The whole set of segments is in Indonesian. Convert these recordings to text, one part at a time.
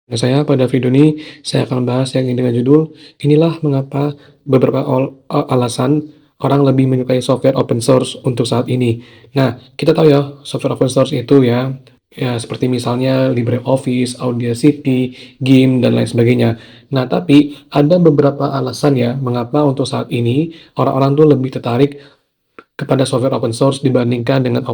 Nah, pada video ini, saya akan bahas yang dengan judul, inilah mengapa beberapa alasan orang lebih menyukai software open source untuk saat ini. Nah, kita tahu ya, software open source itu ya seperti misalnya LibreOffice, Audacity, GIMP, dan lain sebagainya. Nah, tapi ada beberapa alasan ya, mengapa untuk saat ini orang-orang tuh lebih tertarik kepada software open source dibandingkan dengan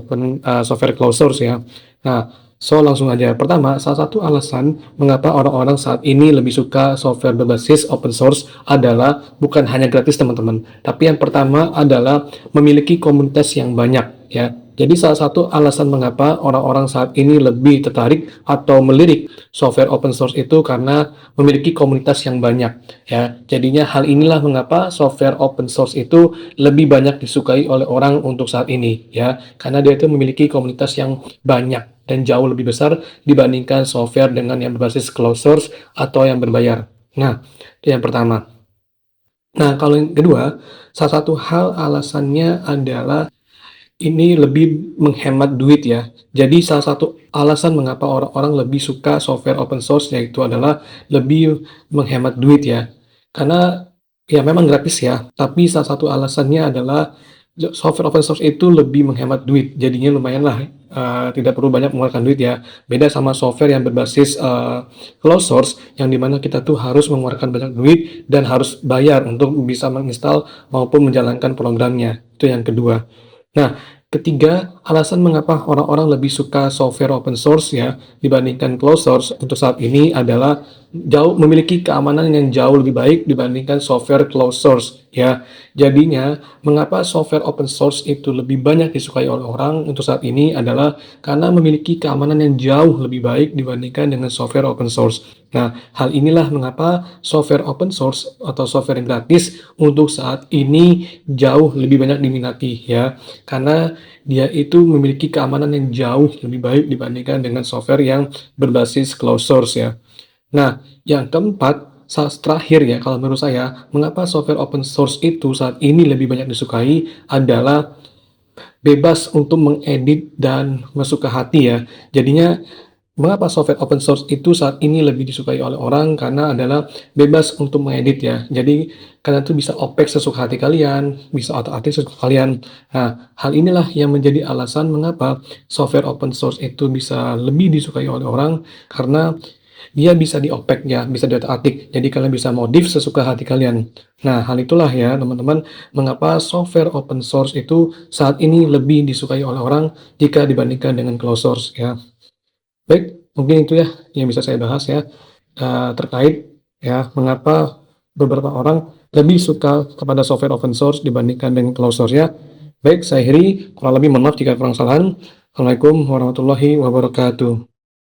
software closed source ya. Nah, langsung aja. Pertama, salah satu alasan mengapa orang-orang saat ini lebih suka software berbasis open source adalah bukan hanya gratis teman-teman, tapi yang pertama adalah memiliki komunitas yang banyak ya. Jadi salah satu alasan mengapa orang-orang saat ini lebih tertarik atau melirik software open source itu karena memiliki komunitas yang banyak ya. Jadinya hal inilah mengapa software open source itu lebih banyak disukai oleh orang untuk saat ini ya, karena dia itu memiliki komunitas yang banyak dan jauh lebih besar dibandingkan software dengan yang berbasis closed source atau yang berbayar. Nah, itu yang pertama. Nah, kalau yang kedua, salah satu hal alasannya adalah ini lebih menghemat duit ya. Jadi salah satu alasan mengapa orang-orang lebih suka software open source yaitu adalah lebih menghemat duit ya. Karena ya memang gratis ya, tapi salah satu alasannya adalah software open source itu lebih menghemat duit. Jadinya lumayanlah tidak perlu banyak mengeluarkan duit ya. Beda sama software yang berbasis closed source yang dimana kita tuh harus mengeluarkan banyak duit dan harus bayar untuk bisa menginstal maupun menjalankan programnya. Itu yang kedua. Nah, ketiga, alasan mengapa orang-orang lebih suka software open source ya dibandingkan closed source untuk saat ini adalah memiliki keamanan yang jauh lebih baik dibandingkan software closed source ya. Jadinya, mengapa software open source itu lebih banyak disukai oleh orang untuk saat ini adalah karena memiliki keamanan yang jauh lebih baik dibandingkan dengan software open source. Nah, hal inilah mengapa software open source atau software yang gratis untuk saat ini jauh lebih banyak diminati ya. Karena dia itu memiliki keamanan yang jauh lebih baik dibandingkan dengan software yang berbasis closed source ya. Nah, yang keempat, terakhir ya kalau menurut saya, mengapa software open source itu saat ini lebih banyak disukai adalah bebas untuk mengedit dan masuk ke hati ya. Jadinya mengapa software open source itu saat ini lebih disukai oleh orang karena adalah bebas untuk mengedit ya. Jadi kalian tuh bisa opek sesuka hati kalian, bisa otak-atik sesuka kalian. Nah, hal inilah yang menjadi alasan mengapa software open source itu bisa lebih disukai oleh orang karena dia bisa diopek ya, bisa diotak-atik. Jadi kalian bisa modif sesuka hati kalian. Nah, hal itulah ya teman-teman, mengapa software open source itu saat ini lebih disukai oleh orang jika dibandingkan dengan closed source ya. Baik, mungkin itu ya yang bisa saya bahas ya, terkait ya mengapa beberapa orang lebih suka kepada software open source dibandingkan dengan closed source ya. Baik, saya akhiri, kurang lebih mohon maaf jika kurang kesalahan. Assalamualaikum warahmatullahi wabarakatuh.